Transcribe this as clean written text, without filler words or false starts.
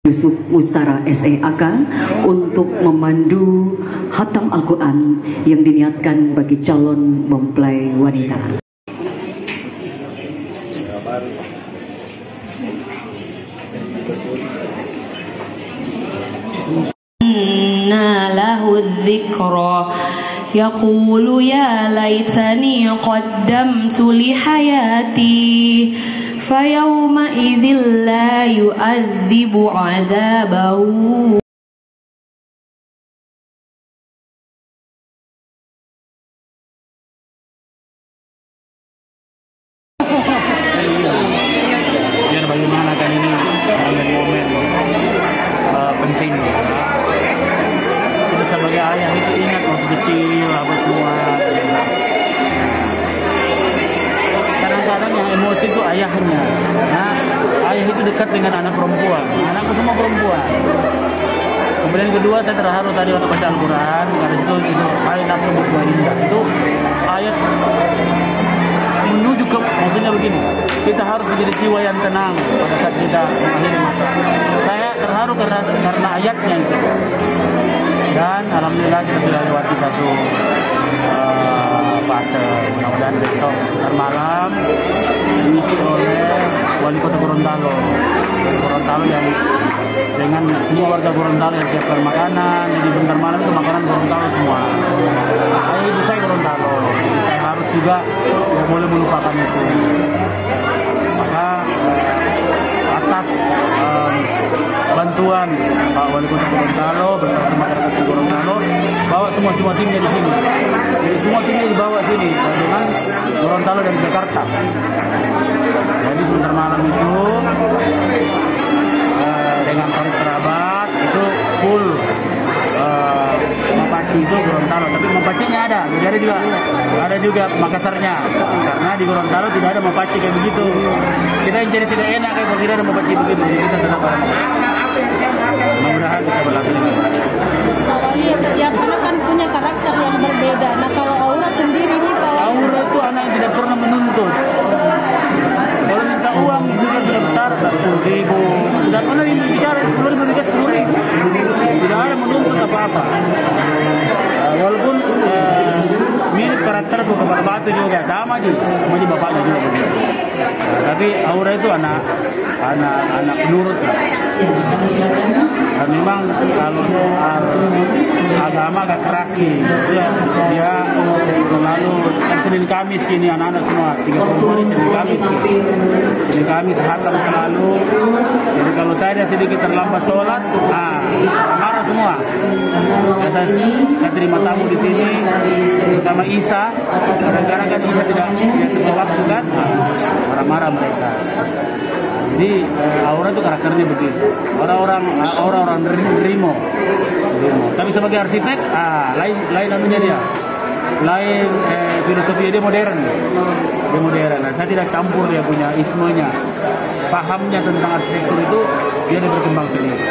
Yusuf Mustara SEAK untuk memandu khatam Al-Quran yang diniatkan bagi calon mempelai wanita. Inna lahu dzikra yaqulu ya laitani qaddamtu li hayati fayawma idzil la yu'adzibu 'adzabahu. Biar bagaimana kan ini momen-momen penting. Kita sebagai ayah itu ingat waktu kecil apa semua. Kadang-kadang yang emosi itu ayahnya. Nah, ayah itu dekat dengan anak perempuan. Anakku semua perempuan. Kemudian kedua, saya terharu tadi waktu baca Al-Quran. Karena itu ayat nafsu mutmainnah. Itu ayat menuju ke, maksudnya begini, kita harus menjadi jiwa yang tenang pada saat kita mengakhiri masa. Saya terharu karena ayatnya itu. Dan alhamdulillah kita sudah lewati satu fase. Mudah-mudahan besok dan malam diisi oleh wali kota Gorontalo. Gorontalo yang dengan semua warga Gorontalo yang siapkan makanan. Jadi bentar malam itu makanan Gorontalo semua. Ayah ibu saya Gorontalo. Saya harus juga tidak boleh melupakan itu. Maka atas bantuan Pak Wali Kota Gorontalo bersama masyarakat di Gorontalo, bawa semua timnya di sini. Jadi semua timnya dibawa sini dengan Gorontalo dan Jakarta. Jadi sebentar malam itu dengan tarik kerabat itu full Mapaci itu Gorontalo, tapi Mapacinya ada juga Makassarnya, karena di Gorontalo tidak ada Mapaci kayak begitu. Kita yang jadi tidak enak kalau tidak ada Mapaci begitu, jadi kita tetap mudah-mudahan bisa berlaku dengan baik. Iya, setiap anak kan punya karakter yang berbeda. Nah, kalau Aura sendiri nih, Pak. Aura itu anak yang tidak pernah menuntut. Kalau minta uang juga sudah besar, 10.000. Tidak pernah bicara 10.000, juga 10.000. Tidak ada menuntut apa-apa. Walaupun mirip karakter tuh kepala batu juga, sama aja bapaknya juga. Tapi Aura itu anak penurut. Dan memang kalau soal agama agak keras sih. Dia selalu Senin Kamis gini anak-anak semua 30 hari Senin Kamis gini. Senin Kamis hatam selalu. Jadi kalau saya sedikit terlambat sholat, marah semua. Saya terima tamu di sini bersama Isa. Kadang-kadang kan Isa tidak waktu kan, marah-marah mereka. Jadi Aura itu karakternya begitu. Orang-orang Rimo. Tapi sebagai arsitek, lain anunya dia. Lain filosofi dia modern. Dia modern. Nah, saya tidak campur dia punya ismenya. Pahamnya tentang arsitektur itu dia berkembang sendiri.